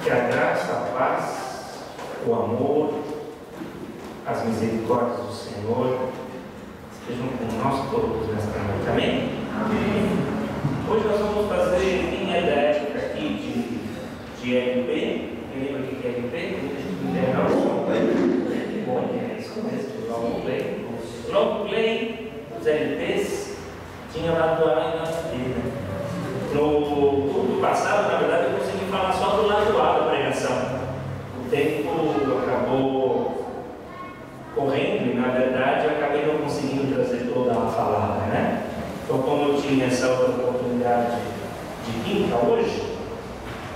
Que a graça, a paz, o amor, as misericórdias do Senhor estejam com nós todos nesta noite. Amém? Amém. Hoje nós vamos fazer linha didática aqui de LP. Quem lembra o que é LP? Não? Bom, é isso mesmo, long play. Long play, os LPs, tinha lá do A e lado B, né? No culto passado, na verdade, eu consegui falar só do lado A da pregação. O tempo acabou correndo e, na verdade, eu acabei não conseguindo trazer toda a palavra, né? Então, como eu tinha essa outra oportunidade de quinta hoje,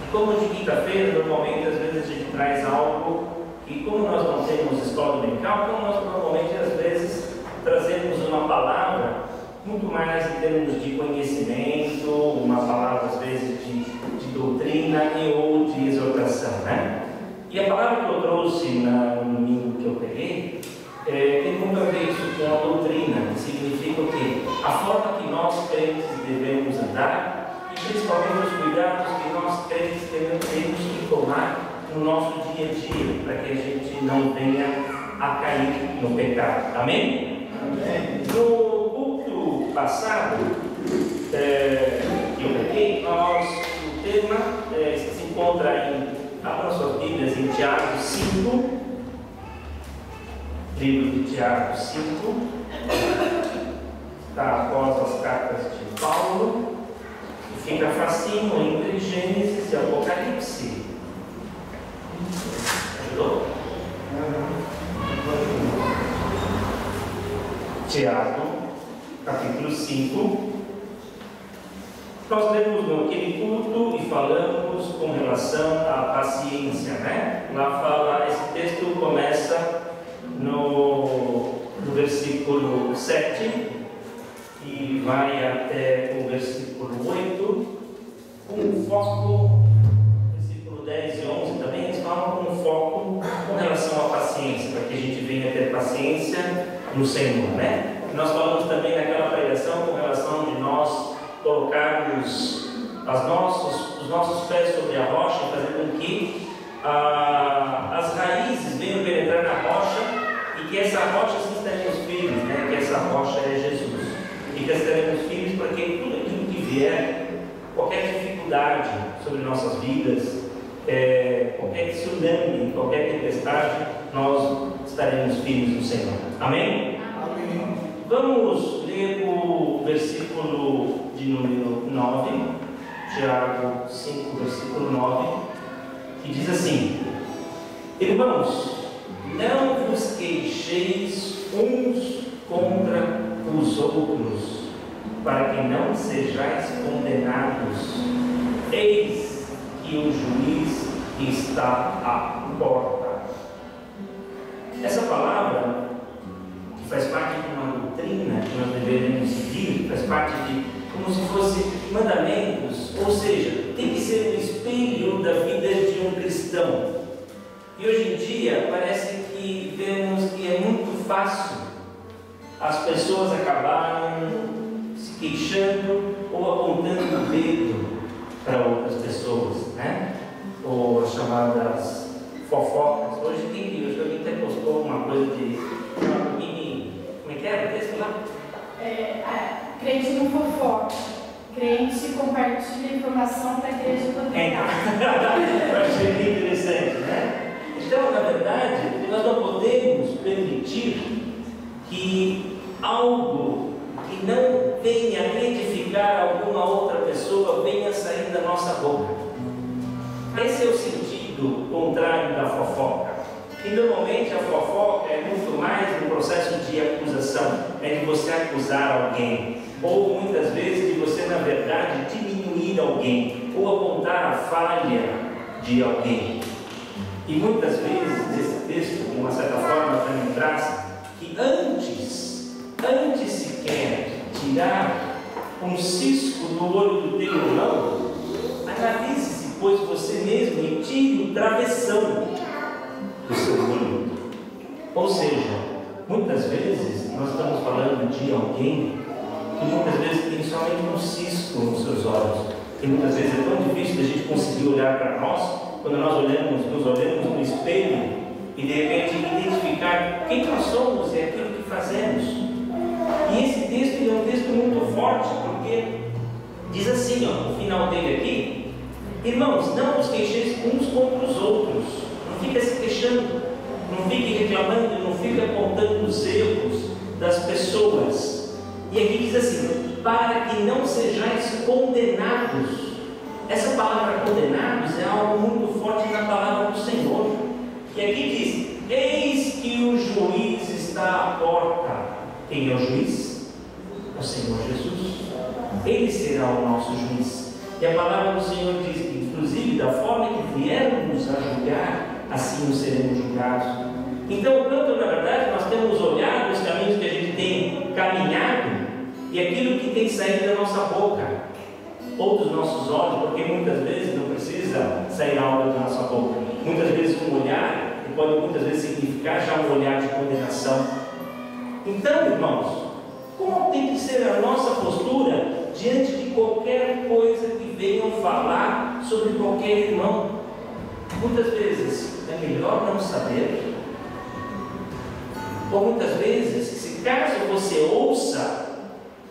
e como de quinta-feira, normalmente, às vezes a gente traz algo que, como nós não temos escola dominical, então nós normalmente, às vezes, trazemos uma palavra muito mais em termos de conhecimento, uma palavra às vezes de doutrina e ou de exortação, né? E a palavra que eu trouxe no domingo que eu peguei tem muito a ver isso com a doutrina, que significa o quê? A forma que nós crentes devemos andar e principalmente os cuidados que nós crentes temos que tomar no nosso dia a dia, para que a gente não venha a cair no pecado. Amém? Amém. No culto passado, que eu peguei, o tema se encontra em, abram suas Bíblias em Tiago 5, livro de Tiago 5, está após as cartas de Paulo, e fica facinho entre Gênesis e Apocalipse. Ajudou? Tiago, capítulo 5. Nós lemos naquele culto e falamos com relação à paciência, né? Lá fala, esse texto começa no versículo 7 e vai até o versículo 8, com foco, versículo 10 e 11 também, eles falam com foco com relação à paciência, para que a gente venha ter paciência no Senhor, né? Nós falamos também naquela pregação com relação de nós colocarmos os nossos pés sobre a rocha e fazer com que as raízes venham penetrar na rocha e que essa rocha sim estaremos firmes, né? Que essa rocha é Jesus. E que estaremos firmes para que tudo aquilo que vier, qualquer dificuldade sobre nossas vidas, qualquer tsunami, qualquer tempestade, nós estaremos firmes no Senhor. Amém? Amém. Vamos ler o versículo de número 9, Tiago 5, versículo 9, que diz assim: Irmãos, não vos queixeis uns contra os outros, para que não sejais condenados. Eis que o juiz está à porta. Essa palavra, que faz parte de uma doutrina que nós deveremos seguir, faz parte de como se fosse mandamentos, ou seja, tem que ser um espelho da vida de um cristão. E hoje em dia parece que vemos que é muito fácil as pessoas acabarem se queixando ou apontando o dedo para outras pessoas, né? Ou as chamadas fofocas. Hoje alguém até postou uma coisa de como é que era o texto lá? Crente não fofoca, crente compartilha informação para a igreja poder dar. Eu achei bem interessante, né? Então, na verdade, nós não podemos permitir que algo que não venha edificar alguma outra pessoa venha sair da nossa boca. Esse é o sentido contrário da fofoca. E normalmente a fofoca é muito mais um processo de acusação, é de você acusar alguém, ou muitas vezes de você, na verdade, diminuir alguém, ou apontar a falha de alguém. E muitas vezes esse texto, de uma certa forma, também traz que antes sequer tirar um cisco do olho do teu irmão, analise-se, pois você mesmo, e tire o travessão do seu olho. Ou seja, muitas vezes nós estamos falando de alguém que muitas vezes tem somente um cisco nos seus olhos, e muitas vezes é tão difícil a gente conseguir olhar para nós, quando nós nos olhamos no espelho e de repente identificar quem nós somos e aquilo que fazemos. E esse texto é um texto muito forte, porque diz assim, ó, no final dele aqui: irmãos, não vos queixeis uns contra os outros. Não fica se queixando, não fique reclamando, não fique apontando os erros das pessoas. E aqui diz assim: para que não sejais condenados. Essa palavra condenados é algo muito forte na palavra do Senhor. E aqui diz: eis que o juiz está à porta. Quem é o juiz? O Senhor Jesus. Ele será o nosso juiz. E a palavra do Senhor diz que, inclusive, da forma que viermos a julgar, assim os seremos julgados. Então, quando na verdade nós temos olhado os caminhos que a gente tem caminhado e aquilo que tem saído da nossa boca ou dos nossos olhos, porque muitas vezes não precisa sair algo da nossa boca. Muitas vezes um olhar, que pode muitas vezes significar já um olhar de condenação. Então, irmãos, como tem que ser a nossa postura diante de qualquer coisa que venham falar sobre qualquer irmão? Muitas vezes é melhor não saber, ou muitas vezes, se caso você ouça,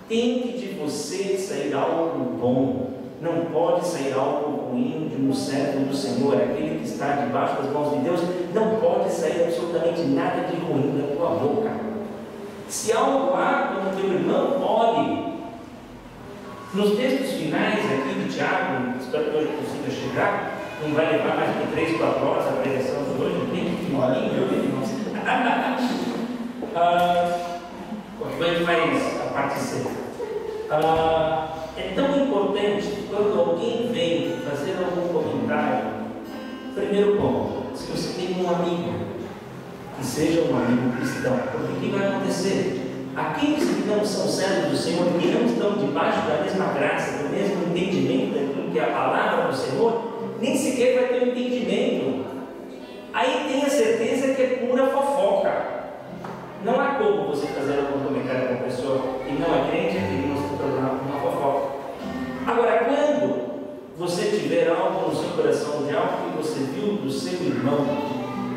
tem que de você sair algo bom. Não pode sair algo ruim de um servo do Senhor, aquele que está debaixo das mãos de Deus. Não pode sair absolutamente nada de ruim da tua boca. Se algo há quando teu irmão, ore. Nos textos finais aqui de Tiago, espero que hoje consiga chegar, não vai levar mais de 3, 4 horas a pregação de hoje, não tem que a gente faz a parte C. É tão importante quando alguém vem fazer algum comentário. Primeiro ponto: se você tem um amigo, que seja um amigo cristão, porque o que vai acontecer? Aqueles que não são servos do Senhor, que não estão debaixo da mesma graça, do mesmo entendimento daquilo que é a palavra do Senhor, nem sequer vai ter um entendimento. Aí tenha certeza que é pura fofoca. Não há como você fazer algum comentário com uma pessoa que não é crente e não se tornar uma fofoca. Agora, quando você tiver algo no seu coração de algo que você viu do seu irmão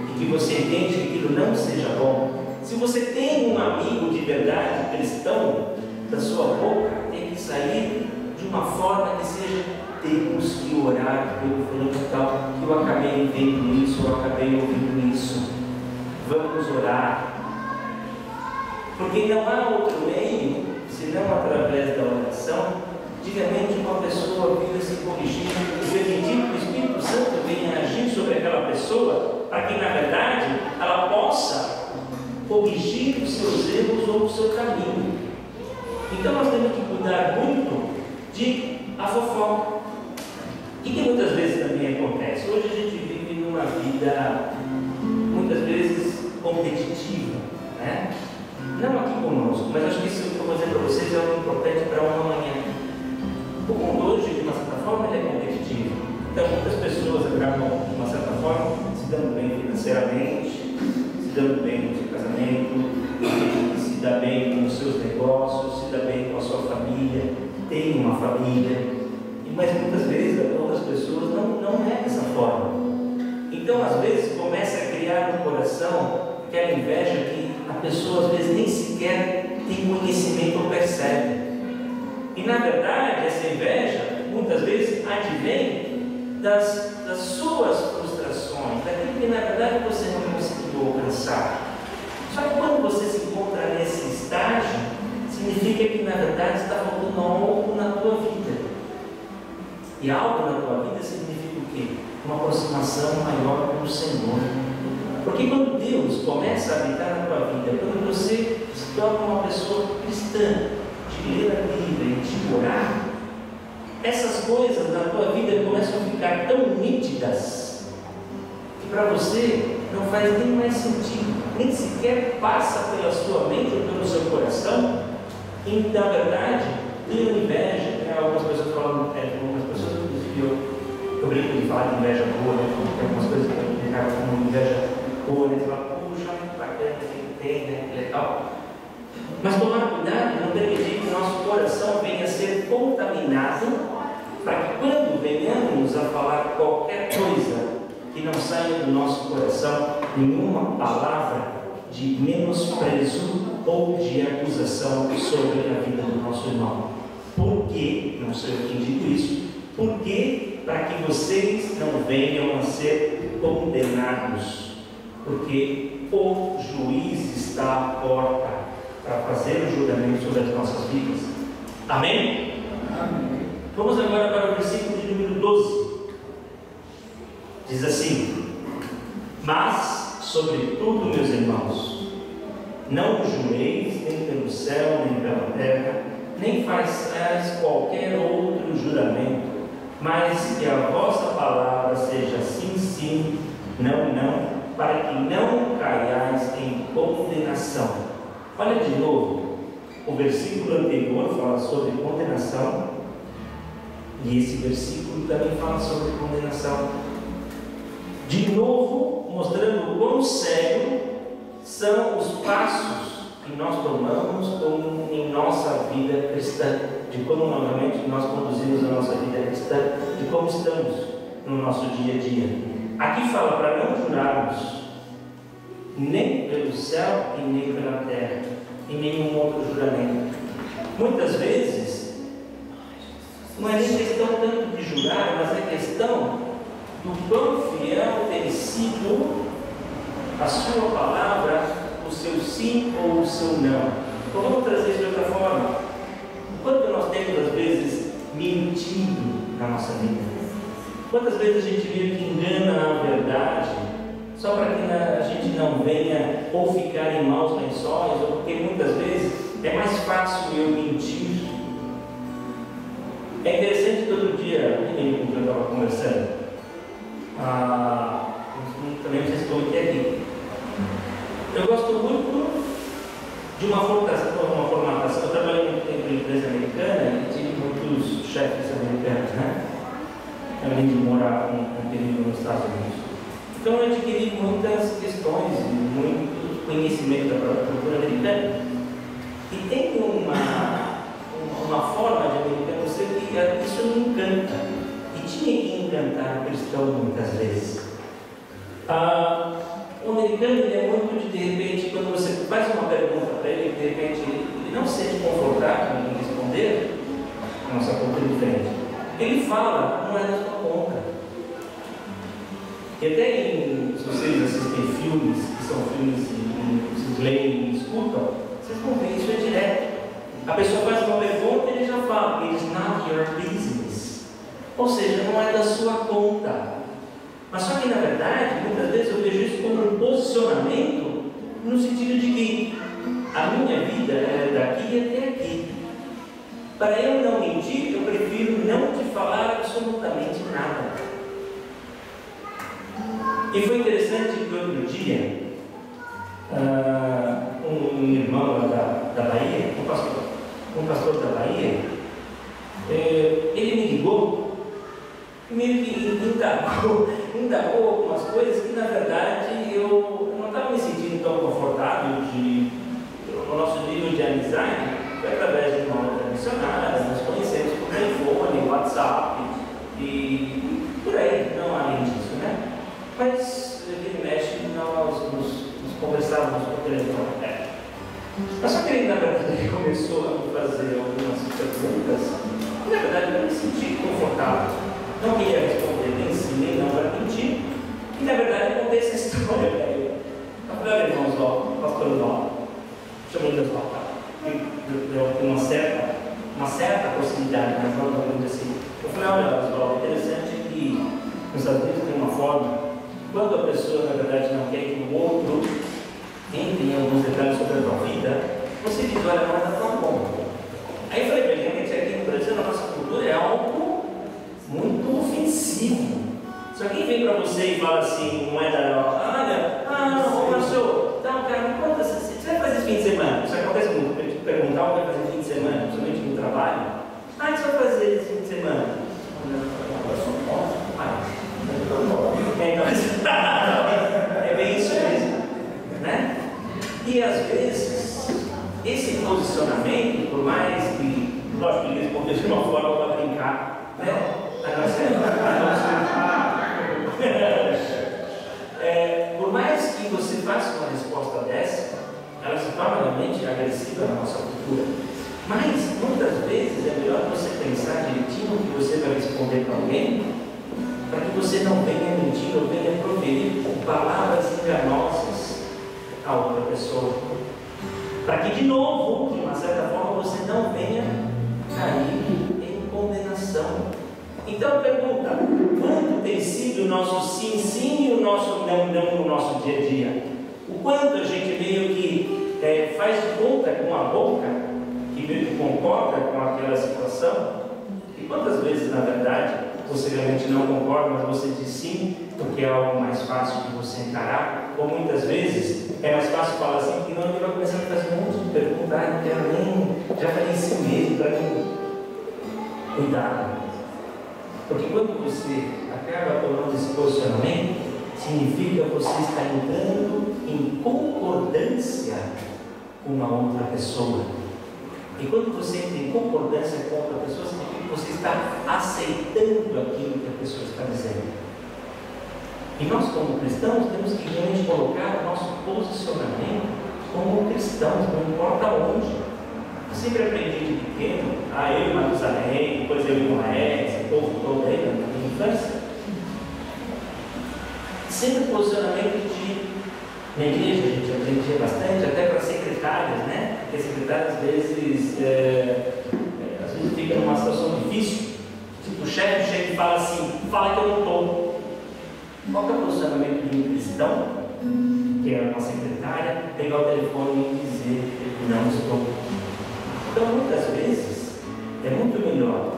e que você entende que aquilo não seja bom, se você tem um amigo de verdade cristão, da sua boca tem que sair de uma forma que seja: temos que orar pelo fulano tal, que eu acabei vendo isso, eu acabei ouvindo isso, vamos orar. Porque não há outro meio, senão através da oração, de realmente uma pessoa vir se corrigir e permitir que o Espírito Santo venha agir sobre aquela pessoa, para que na verdade ela possa corrigir os seus erros ou o seu caminho. Então nós temos que cuidar muito de a fofoca. O que muitas vezes também acontece? Hoje a gente vive numa vida muitas vezes competitiva, né? Não aqui conosco, mas acho que isso que eu vou dizer para vocês é algo importante para uma manhã. O mundo hoje, de uma certa forma, ele é competitivo. Então muitas pessoas acabam, de uma certa forma, se dando bem financeiramente, se dando bem no seu casamento, se dá bem com os seus negócios, se dá bem com a sua família, tem uma família. Mas muitas vezes outras pessoas não é dessa forma. Então às vezes começa a criar no coração aquela inveja que a pessoa às vezes nem sequer tem conhecimento ou percebe. E na verdade essa inveja muitas vezes advém das suas frustrações, daquilo que na verdade você não conseguiu alcançar. Só que quando você se encontra nesse estágio, significa que na verdade está faltando algo na tua vida. E algo na tua vida significa o quê? Uma aproximação maior com o Senhor. Porque quando Deus começa a habitar na tua vida, quando você se torna uma pessoa cristã, de ler a Bíblia e de orar, essas coisas na tua vida começam a ficar tão nítidas que para você não faz nem mais sentido, nem sequer passa pela sua mente ou pelo seu coração. E na verdade, ter inveja, algumas pessoas falam, algumas pessoas, inclusive eu brinco de falar de inveja boa, né? Tem algumas coisas que eu acabo como inveja boa, né? Você fala, puxa, bacana, tem, né? Legal. Mas tomar cuidado, não permitir que o nosso coração venha a ser contaminado, para que quando venhamos a falar qualquer coisa que não saia do nosso coração, nenhuma palavra de menosprezo ou de acusação sobre a vida do nosso irmão. Por quê? Não sou eu quem digo isso. Por quê? Para que vocês não venham a ser condenados. Porque o juiz está à porta para fazer o julgamento sobre as nossas vidas. Amém? Amém. Vamos agora para o versículo de número 12. Diz assim: mas, sobretudo, meus irmãos, não jureis nem pelo céu, nem pela terra, nem façais qualquer outro juramento, mas que a vossa palavra seja sim, sim, não, não, para que não caiais em condenação. Olha de novo, o versículo anterior fala sobre condenação, e esse versículo também fala sobre condenação. De novo, mostrando o quão sério são os passos que nós tomamos em nossa vida cristã, de como novamente nós conduzimos a nossa vida cristã, de como estamos no nosso dia a dia. Aqui fala para não jurarmos nem pelo céu e nem pela terra, e nenhum outro juramento. Muitas vezes não é nem questão tanto de jurar, mas é questão do quão fiel tem sido a sua palavra, o seu sim ou o seu não. Então vamos trazer isso de outra forma. Quanto nós temos às vezes mentido na nossa vida? Quantas vezes a gente vê que engana a verdade só para que a gente não venha ou ficar em maus lençóis, ou porque muitas vezes é mais fácil eu mentir. É interessante que outro dia, nem com que eu estava conversando, também não sei se comentei aqui. Eu gosto muito de uma formatação. Eu trabalhei muito tempo em empresa americana e tive muitos chefes americanos, né? Além de morar um período nos Estados Unidos. Então eu adquiri muitas questões, muito conhecimento da própria cultura americana. E tem uma forma de americano ser que isso me encanta. E tinha que encantar o cristão muitas vezes. O americano é muito de repente, quando você faz uma pergunta para ele, de repente ele não se sente confortável em responder, a nossa cultura é diferente. Ele fala, não é da sua conta. E até se vocês assistem filmes, que são filmes que vocês leem e escutam, vocês vão ver isso é direto. A pessoa faz uma pergunta e ele já fala, it's not your business. Ou seja, não é da sua conta. Mas só que na verdade, muitas vezes eu vejo isso como um posicionamento, no sentido de que a minha vida é daqui até aqui. Para eu não mentir, eu prefiro não te falar absolutamente nada. E foi interessante que outro dia, um irmão lá da Bahia, um pastor da Bahia, ele me ligou e meio que indagou algumas coisas que na verdade eu não estava me sentindo tão confortável o nosso nível de amizade foi através de uma outra missionária, nos conhecemos por telefone, WhatsApp e por aí, não além disso, né? Mas ele mexe, nós nos conversávamos por telefone. Mas só que ele, na verdade, ele começou a me fazer algumas perguntas e na verdade eu me senti confortável. Não queria responder nem sim, nem não para mentir. E na verdade eu contei essa história para ele. Eu falei, olha irmãos, pastor Oswaldo, chamou de Oswaldo, deu uma certa proximidade, mas não vamos dizer assim. Eu falei, olha Oswaldo, interessante que nos Estados Unidos tem uma forma, quando a pessoa na verdade não quer que o outro entre em alguns detalhes sobre a tua vida, você diz, olha, mas não tão bom. Aí eu falei para ele, realmente aqui no Brasil, a nossa cultura é algo muito ofensivo. Se alguém vem para você e fala assim, não é não, pastor, então, cara, me conta, você vai fazer esse fim de semana? Isso acontece muito, eu te perguntar o que vai fazer no fim de semana, principalmente no trabalho. O que você vai fazer esse fim de semana? Eu só posso. É bem isso mesmo, né? E às vezes, esse posicionamento, por mais que, lógico que ele respondeu de uma forma para brincar, né? palavras enganosas a outra pessoa, para que de novo, de uma certa forma, você não venha cair em condenação. Então pergunta, quanto tem sido o nosso sim, sim e o nosso não, não no nosso dia a dia? O quanto a gente meio que faz de conta com a boca, que meio que concorda com aquela situação, e quantas vezes, na verdade, você realmente não concorda, mas você diz sim, porque é algo mais fácil de você encarar, ou muitas vezes é mais fácil falar assim, porque não, ele vai começar a fazer um monte de perguntas, não quero nem, já falei isso mesmo, para mim. Cuidado, porque quando você acaba tomando esse posicionamento, significa que você está entrando em concordância com uma outra pessoa. E quando você entra em concordância com outra pessoa, significa que você está aceitando aquilo que a pessoa está dizendo. E nós, como cristãos, temos que realmente colocar o nosso posicionamento como cristãos, não importa onde. Eu sempre aprendi de pequeno, eu e Matusalém, depois eu e Moé, esse povo todo aí, na minha infância. Sempre posicionamento na igreja, a gente aprendia bastante, até para secretárias, né? Porque secretárias às vezes fica numa situação difícil. Tipo, o chefe chega e fala assim, fala que eu não estou. Qual que é o posicionamento de um cristão, que é uma secretária, pegar o telefone e dizer que não estou? Então, muitas vezes, é muito melhor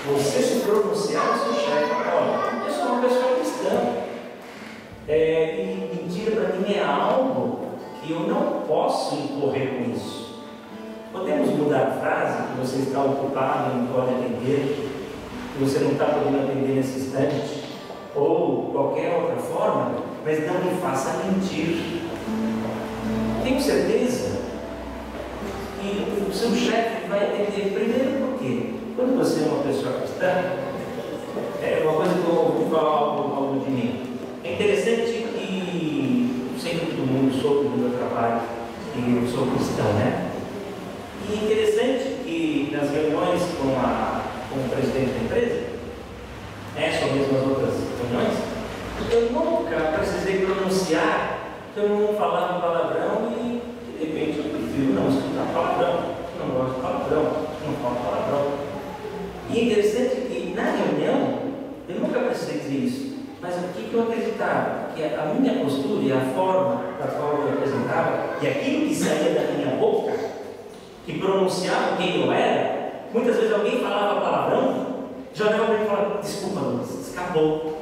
você se pronunciar ao seu chefe. Olha, eu sou uma pessoa cristã, e mentira para mim é algo que eu não posso incorrer com isso. Podemos mudar a frase, que você está ocupado e não pode atender, que você não está podendo atender nesse instante, ou qualquer outra forma, mas não me faça mentir. Tenho certeza que o seu chefe vai atender primeiro, porque quando você é uma pessoa cristã, é uma coisa que eu ouvi falar algo de mim. É interessante que sempre todo mundo soube do meu trabalho, e eu sou cristão, né? E é interessante que nas reuniões com o presidente da empresa, são mesmo as outras reuniões, eu nunca precisei pronunciar que eu não falava palavrão e de repente eu prefiro não escutar palavrão, não gosto de palavrão, não falo palavrão. E é interessante que na reunião eu nunca precisei dizer isso, mas o que eu acreditava? Que a minha postura e a forma da qual eu apresentava e aquilo que saía da minha boca, que pronunciava quem eu era, muitas vezes alguém falava palavrão, já dava para mim falar, desculpa Luiz, escapou.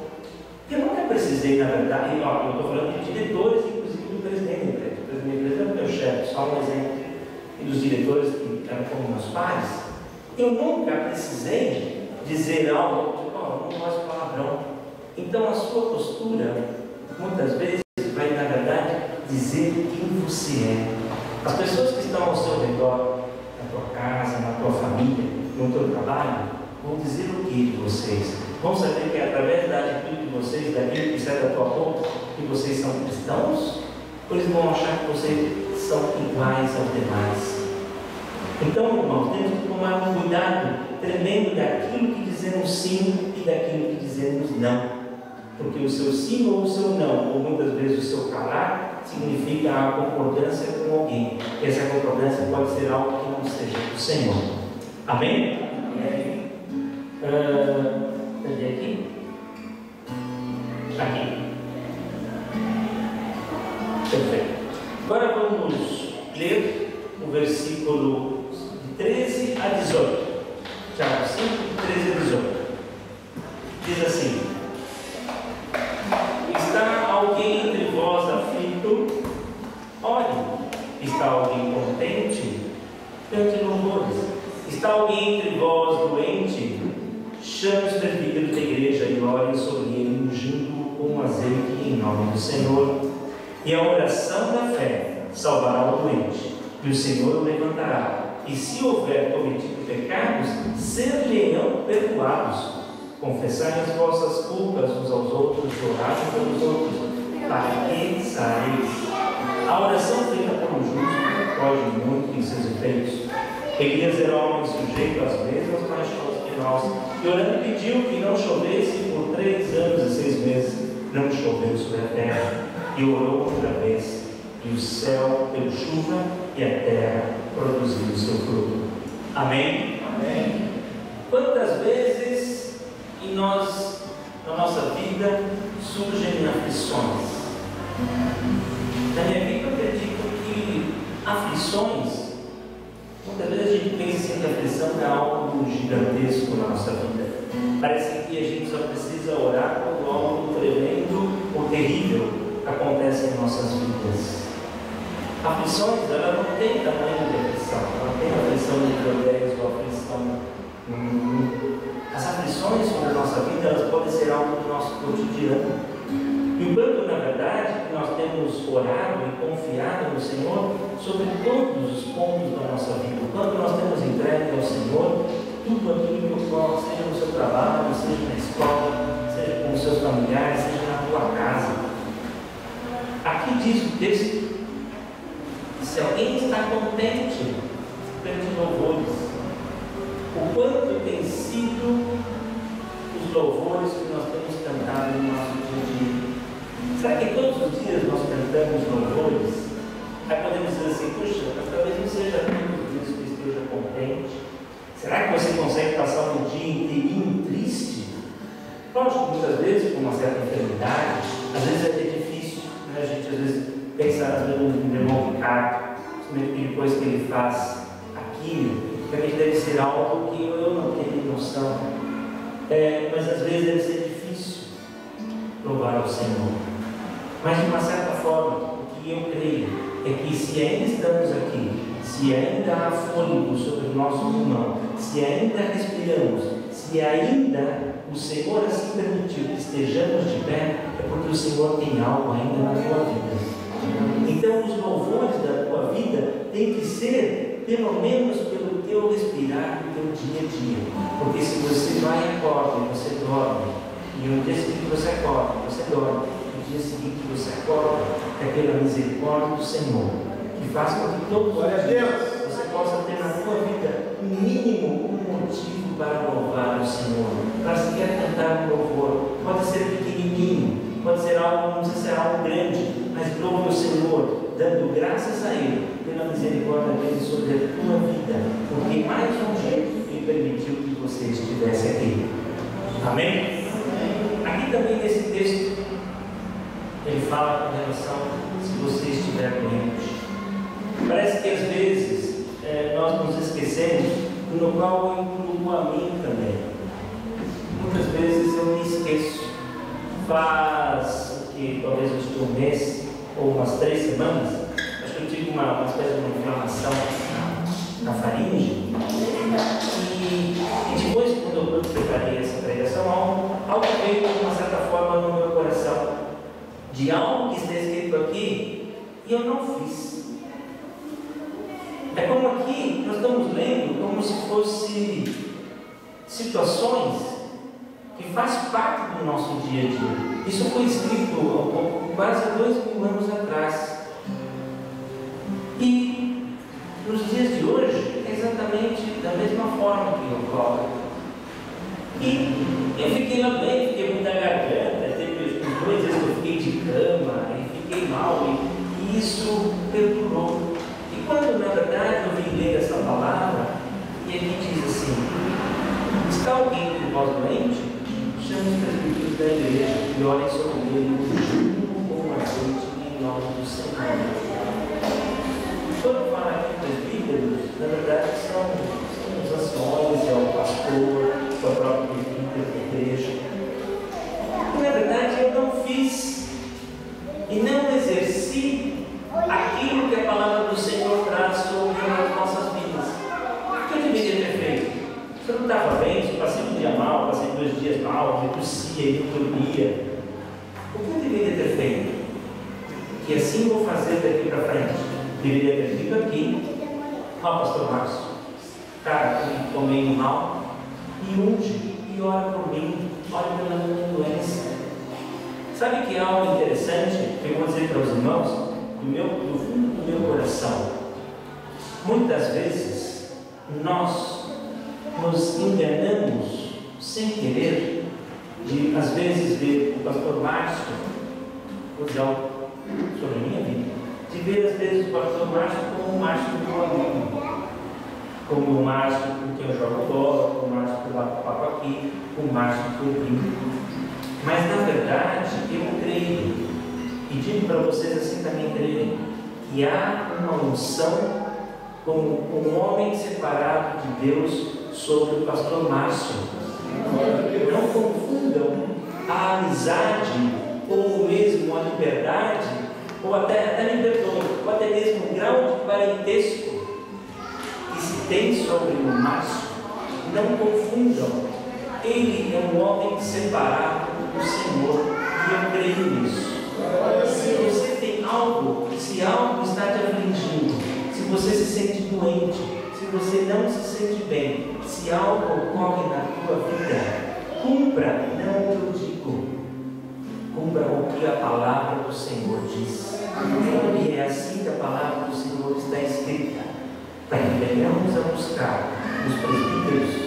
Eu nunca precisei, na verdade, eu estou falando de diretores, inclusive do presidente da empresa. O presidente da empresa é o meu chefe, só um exemplo. E dos diretores que eram como meus pais, eu nunca precisei dizer algo, tipo, eu não gosto de palavrão. Então a sua postura, muitas vezes, vai, na verdade, dizer quem você é. As pessoas que estão ao seu redor, na tua casa, na tua família, no teu trabalho, vão dizer o que de vocês? Vão saber que é através da atitude de vocês, daquilo que sai da tua boca, que vocês são cristãos? Ou eles vão achar que vocês são iguais aos demais? Então, irmãos, temos que tomar um cuidado tremendo daquilo que dizemos sim e daquilo que dizemos não. Porque o seu sim ou o seu não, ou muitas vezes o seu calar, significa a concordância com alguém. E essa concordância pode ser algo que não seja do Senhor. Amém? Amém. Cadê aqui? Aqui. Perfeito. Agora vamos ler o versículo de 13 a 18. Tiago 5, de 13 a 18. Diz assim: está alguém entre vós aflito? Olhe. Está alguém contente? Cante louvores. Está alguém entre vós doente? Chame os presbíteros da igreja e orem sobre ele, ungindo com azeite em nome do Senhor. E a oração da fé salvará o doente, e o Senhor o levantará. E se houver cometido pecados, ser-lhe-ão perdoados. Confessai as vossas culpas uns aos outros, orai pelos outros, para que sareis. A oração feita por um justo pode muito em seus efeitos. Elias era homem sujeito às mesmas paixões que nós, e orando pediu que não chovesse por 3 anos e 6 meses. Não choveu sobre a terra, e orou outra vez, e o céu deu chuva, e a terra produziu o seu fruto. Amém? Amém. Quantas vezes na nossa vida, surgem aflições? Na minha vida, eu acredito que aflições, muitas vezes a gente pensa assim, que a aflição é algo gigantesco na nossa vida. Parece que a gente só precisa orar quando algo tremendo ou terrível acontece em nossas vidas. Aflições, ela não tem tamanho de aflição, ela tem aflição de 10 ou aflição. As aflições sobre a nossa vida, elas podem ser algo do nosso cotidiano. Enquanto, na verdade, nós temos orado e confiado no Senhor sobre todos os pontos da nossa vida, quando nós temos entregue ao Senhor tudo aquilo que nós, seja no seu trabalho, seja na escola, seja com os seus familiares, seja na tua casa. Aqui diz o texto: se alguém está contente, cante louvores. O quanto tem sido os louvores que nós temos cantado no nosso dia a dia? Será que todos os dias nós cantamos louvores? Aí podemos dizer assim: puxa, mas talvez não seja todos os dias que eu esteja contente. Será que você consegue passar um dia inteirinho triste? Lógico, muitas vezes com uma certa enfermidade, às vezes é até difícil, né? A gente às vezes pensa no irmão Ricardo, principalmente depois que ele faz aquilo, realmente deve ser algo que eu não tenho noção. Mas às vezes deve ser difícil louvar ao Senhor. Mas de uma certa forma, o que eu creio é que se ainda estamos aqui, se ainda há fôlego sobre o nosso pulmão, se ainda respiramos, se ainda o Senhor assim permitiu que estejamos de pé, é porque o Senhor tem algo ainda na tua vida. Então os louvores da tua vida têm que ser pelo menos pelo teu respirar do teu dia a dia. Porque se você vai e acorda e você dorme, e no dia seguinte você acorda e você dorme, no dia seguinte você acorda, é pela misericórdia do Senhor, que faz com que todos os dias você possa ter na tua vida um mínimo um motivo para louvar o Senhor, para sequer cantar um louvor. Pode ser pequenininho, pode ser algo, não precisa ser algo grande, mas louve o Senhor, dando graças a Ele pela misericórdia dele sobre a tua vida, porque mais um dia Ele permitiu que você estivesse aqui. Amém? Aqui também nesse texto ele fala com relação se você estiver doente. Parece que às vezes nós nos esquecemos, no qual eu incluo a mim também. Muitas vezes eu me esqueço. Faz que talvez eu estou um mês ou umas 3 semanas, acho que eu tive uma espécie de uma inflamação na faringe. E depois, quando eu preparei essa pregação, algo veio de uma certa forma no meu coração, de algo que está escrito aqui, e eu não fiz. É como aqui nós estamos lendo como se fossem situações que fazem parte do nosso dia a dia. Isso foi escrito quase 2.000 anos atrás. E nos dias de hoje é exatamente da mesma forma que ocorre. E eu fiquei lá bem, fiquei muito na garganta, teve 2 vezes que eu fiquei de cama e fiquei mal, e isso perdurou. E quando na verdade eu vim ler essa palavra, e aqui diz assim: está alguém de vós doente? Chame os presbíteros da igreja e orem sobre ele com a noite em nome do Senhor. Quando fala aqui presbíteros, na verdade são os anciões, é o pastor, é o próprio presbítero da igreja. E na verdade eu não fiz e não exerci aquilo que a palavra do Senhor traz sobre as nossas vidas. O que eu deveria ter feito? Se eu não estava bem, se eu passei um dia mal, passei 2 dias mal, me tossia e não dormia, o que eu deveria ter feito? Que assim vou fazer daqui para frente. Deveria ter vindo aqui, pastor Márcio, cara, eu tomei mal, e unge, e ora por mim, ora pela minha doença. Sabe que é algo interessante que eu vou dizer para os irmãos, do fundo do meu coração? Muitas vezes nós nos enganamos sem querer de às vezes ver o pastor Márcio usar sobre a minha vida, de ver às vezes o pastor Márcio como o Márcio do meu amigo, como o Márcio com quem eu jogo bola, como o Márcio que eu bato papo aqui, como o Márcio que eu brinco. Mas na verdade eu creio, e digo para vocês assim também creio, que há uma unção como um homem separado de Deus sobre o pastor Márcio. Não confundam a amizade, ou mesmo a liberdade, ou até me perdoem, ou até mesmo o grau de parentesco que se tem sobre o Márcio. Não confundam. Ele é um homem separado do Senhor, e eu creio nisso. Se você tem algo, se algo está te afligindo, se você se sente doente, se você não se sente bem, se algo ocorre na tua vida, cumpra, não o que eu digo, cumpra o que a palavra do Senhor diz. E é assim que a palavra do Senhor está escrita, para que venhamos a buscar os presbíteros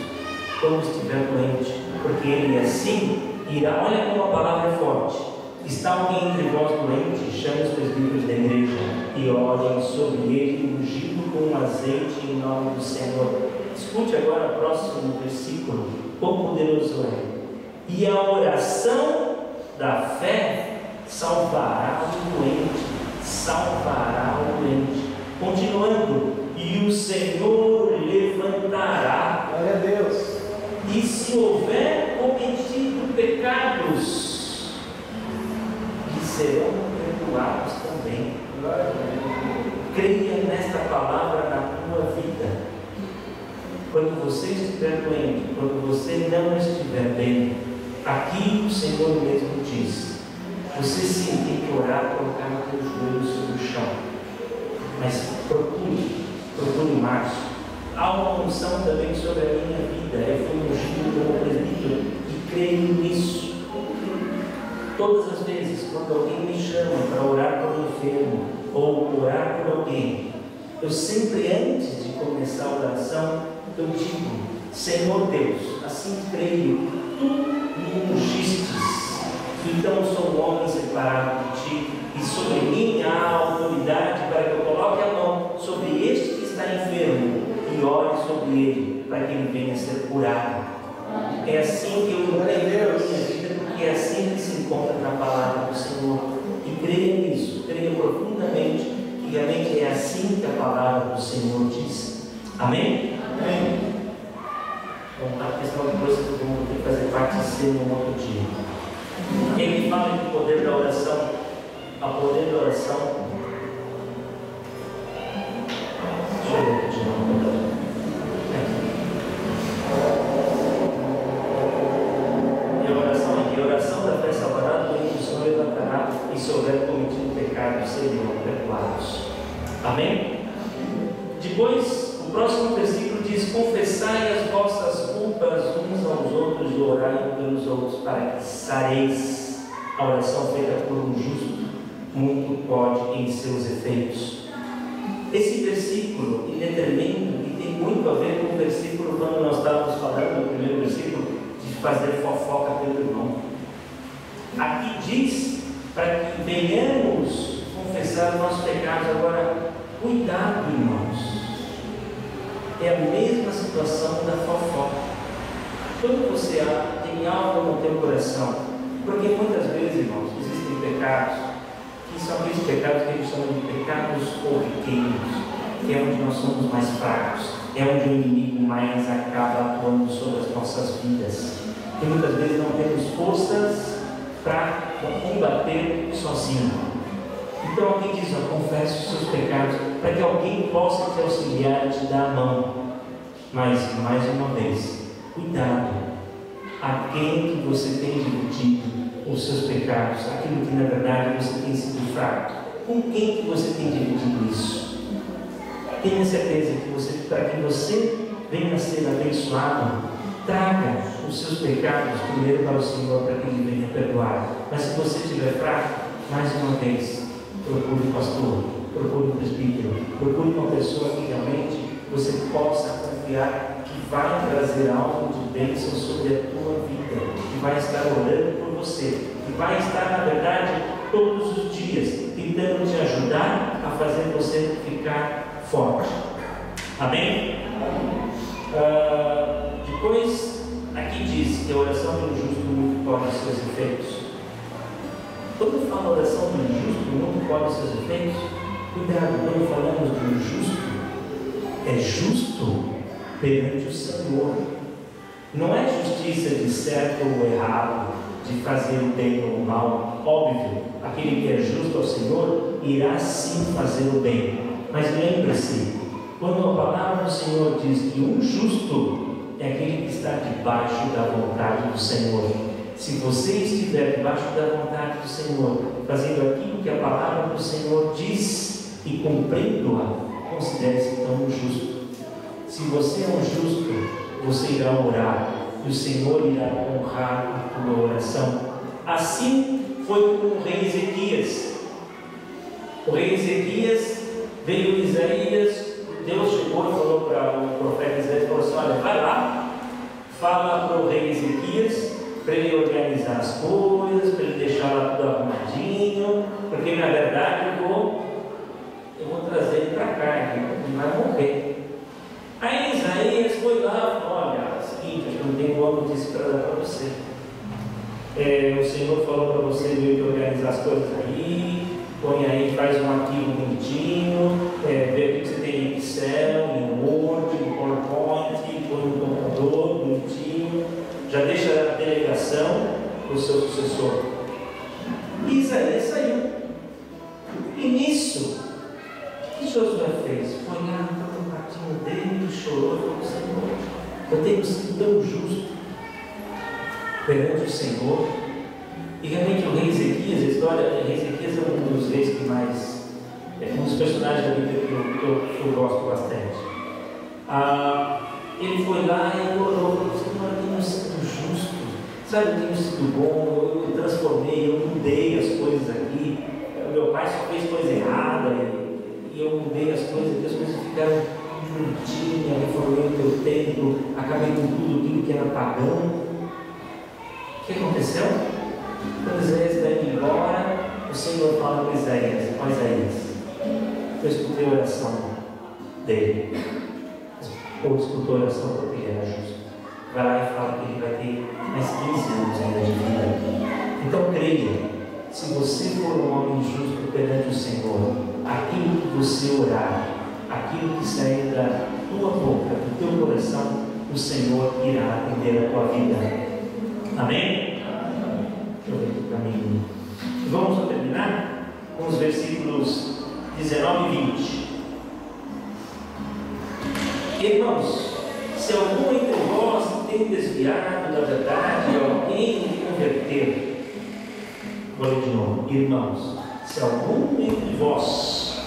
quando estiver doente, porque ele assim irá. Olha como a palavra é forte. Está alguém entre vós doente? Chame os presbíteros da igreja e orem sobre ele, ungido com azeite em nome do Senhor. Escute agora o próximo versículo, quão poderoso é. E a oração da fé salvará o doente, salvará o doente. Continuando, e o Senhor levantará. Glória a Deus. E se houver cometido pecados, serão perdoados também. Creia nesta palavra na tua vida. Quando você estiver doente, quando você não estiver bem, aqui o Senhor mesmo diz: você sim tem que orar, colocar os teus joelhos sobre o chão, mas procure mais. Há uma unção também sobre a minha vida. Eu fui ungido como presbítero e creio nisso. Todas as vezes, quando alguém me chama para orar por um enfermo ou orar por alguém, eu sempre, antes de começar a oração, eu digo: Senhor Deus, assim creio, tu me ungistes, então sou um homem separado de ti, e sobre mim há autoridade para que eu coloque a mão sobre este que está enfermo e ore sobre ele, para que ele venha a ser curado. É assim que eu creio na minha vida, porque é assim que se encontra na palavra do Senhor. E creia nisso, creia profundamente, que realmente é assim que a palavra do Senhor diz. Amém? Amém. Bom, a questão de coisas que vamos ter que fazer parte de ser no outro dia. Ele fala do poder da oração, a poder da oração. Deixa eu ver de novo. E a oração da fé salvará, doente o Senhor levantará, e se houver cometido pecado, serão perdoados. Amém? Depois, o próximo versículo diz: confessai as vossas culpas uns aos outros e orai pelos outros, para que sareis. A oração feita por um justo muito pode em seus efeitos. Esse versículo ele é tremendo e tem muito a ver com o versículo quando nós estávamos falando, no primeiro versículo, de fazer fofoca pelo irmão. Aqui diz para que venhamos confessar os nossos pecados. Agora, cuidado, irmãos, é a mesma situação da fofoca. Quando você tem algo no teu coração, porque muitas vezes, irmãos, existem pecados que são aqueles pecados que eles chamam de pecados corriqueiros, que é onde nós somos mais fracos, é onde o inimigo mais acaba atuando sobre as nossas vidas, e muitas vezes não temos forças para combater sozinho. Então alguém diz: confesse os seus pecados, para que alguém possa te auxiliar e te dar a mão. Mas, mais uma vez, cuidado, a quem que você tem dividido os seus pecados, aquilo que na verdade você tem sido fraco, com quem que você tem dividido isso? Tenha certeza que você, para que você venha a ser abençoado, traga os seus pecados primeiro para o Senhor, para que Ele venha perdoar. Mas se você estiver fraco, mais uma vez, procure um pastor, procure um presbítero, procure uma pessoa que realmente você possa confiar que vai trazer algo de bênção sobre a tua vida, que vai estar orando por você, que vai estar, na verdade, todos os dias, tentando te ajudar a fazer você ficar forte. Amém? Depois, aqui diz que a oração do justo não pode seus efeitos. Quando fala oração do justo não pode seus efeitos, cuidado, quando falamos do justo, é justo perante o Senhor. Não é justiça de certo ou errado, de fazer o bem ou o mal. Óbvio, aquele que é justo ao Senhor irá sim fazer o bem. Mas lembre-se, quando a palavra do Senhor diz que um justo é aquele que está debaixo da vontade do Senhor. Se você estiver debaixo da vontade do Senhor, fazendo aquilo que a palavra do Senhor diz e cumprindo-a, considere-se então um justo. Se você é um justo, você irá orar e o Senhor irá honrar a tua oração. Assim foi com o rei Ezequias. O rei Ezequias veio a Isaías, Deus chegou e falou para o profeta Isaías, falou assim: olha, vai lá, fala para o rei Ezequias, para ele organizar as coisas, para ele deixar lá tudo arrumadinho, porque na verdade eu vou trazer ele para cá, ele vai morrer. Aí Isaías foi lá e falou: olha, é o seguinte, eu não tenho boa notícia para dar para você. O Senhor falou para você vir organizar as coisas aí, põe aí, faz um arquivo bonitinho, vê o que você tem em Excel, em Word, em PowerPoint, põe no computador bonitinho, já deixa a delegação para o seu sucessor. E Isaías saiu. E nisso, o que Josué fez? Foi lá no quartinho dele, chorou e falou: Senhor, eu tenho sido tão justo perante o Senhor. E realmente o rei Ezequias, a história de Ezequias é um dos reis que mais, um dos personagens da Bíblia que eu gosto bastante. Ele foi lá e orou, falou: Senhor, eu tenho sido justo, sabe, eu tenho sido bom, eu transformei, eu mudei as coisas aqui. Meu pai só fez coisa errada e eu mudei as coisas ficaram bonitinhas, reformei o teu templo, acabei com tudo aquilo que era pagão. O que aconteceu? Quando Isaías está indo embora, o Senhor fala para Isaías: ó Isaías, eu escutei a oração dele, ou escutou a oração porque ele era justo. Vai lá e fala que ele vai ter mais 15 anos ainda de vida. Então creia, se você for um homem justo perante o Senhor, aquilo que você orar, aquilo que sair da tua boca, do teu coração, o Senhor irá atender a tua vida. Amém? Deixa eu ver aqui para mim. Vamos terminar com os versículos 19 e 20. Irmãos, se algum entre vós tem desviado da verdade e alguém lhe converter, vou ler de novo. Irmãos, se algum entre vós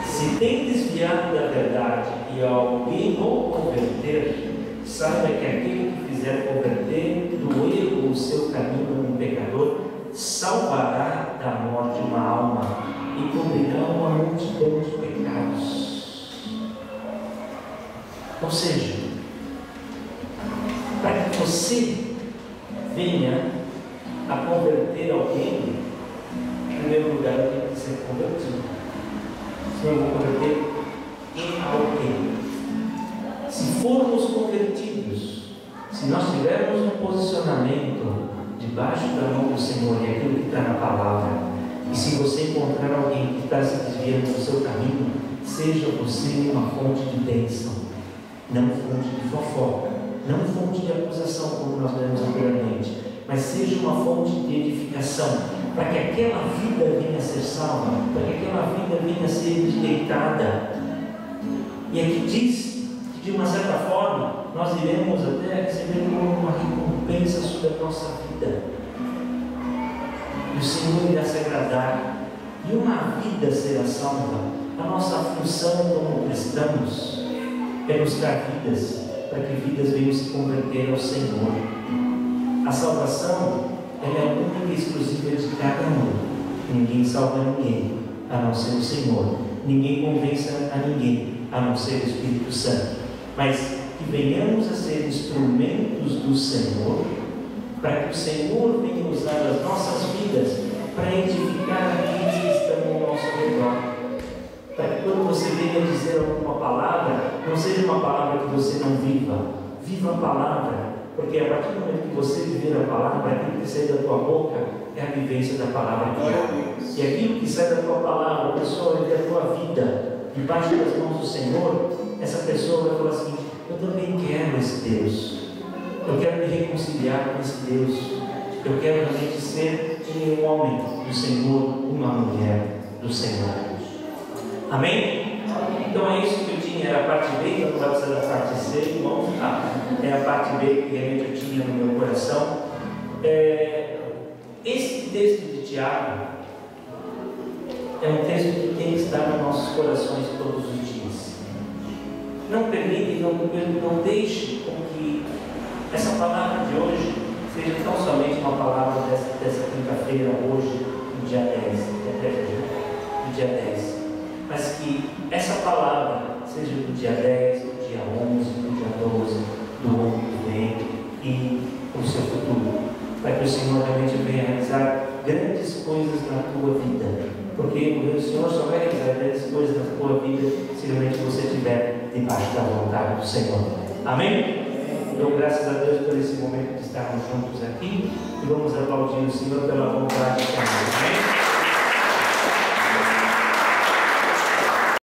se tem desviado da verdade e alguém o converter, saiba que aquele que fizer converter do erro o seu caminho no pecador, salvará da morte uma alma e cobrirá uma multidão de pecados. Ou seja, para que você venha a converter alguém, em primeiro lugar eu tenho que ser convertido. Senhor, eu vou converter em alguém. Se formos convertidos, se nós tivermos um posicionamento debaixo da mão do Senhor e aquilo que está na palavra, e se você encontrar alguém que está se desviando do seu caminho, seja você uma fonte de bênção, não fonte de fofoca, não fonte de acusação, como nós lemos anteriormente, mas seja uma fonte de edificação, para que aquela vida venha a ser salva, para que aquela vida venha a ser endireitada. E aqui diz que, de uma certa forma, nós iremos até receber uma recompensa sobre a nossa vida. E o Senhor irá se agradar, e uma vida será salva. A nossa função como cristãos é buscar vidas, para que vidas venham se converter ao Senhor. A salvação, ela é única e exclusiva de cada um. Ninguém salva ninguém, a não ser o Senhor. Ninguém convence a ninguém, a não ser o Espírito Santo. Mas que venhamos a ser instrumentos do Senhor, para que o Senhor venha usar as nossas vidas para edificar aqueles que estão ao nosso redor. Para que quando você venha dizer alguma palavra, não seja uma palavra que você não viva. Viva a palavra, porque a partir do momento que você viver a palavra, aquilo que sai da tua boca é a vivência da palavra de Deus. E aquilo que sai da tua palavra, pessoal, é da tua vida, debaixo das mãos do Senhor, essa pessoa vai falar assim: eu também quero esse Deus. Eu quero me reconciliar com esse Deus. Eu quero realmente ser um homem do Senhor, uma mulher do Senhor. Amém? Então é isso que eu tinha, era a parte B, então não vai precisar da parte C, irmãos. É a parte B que realmente eu tinha no meu coração. Esse texto de Tiago é um texto que tem que estar nos nossos corações todos os dias. Não permite, não deixe com que essa palavra de hoje seja tão somente uma palavra dessa quinta-feira, hoje, no dia 10, mas que essa palavra seja do dia 10, do dia 11, do dia 12, do ano que vem e o seu futuro, para que o Senhor realmente venha realizar grandes coisas na tua vida, porque o Senhor só vai realizar grandes coisas na tua vida se realmente você estiver debaixo da vontade do Senhor. Amém? Então, graças a Deus por esse momento de estarmos juntos aqui e vamos aplaudir o Senhor pela vontade do Senhor. Amém?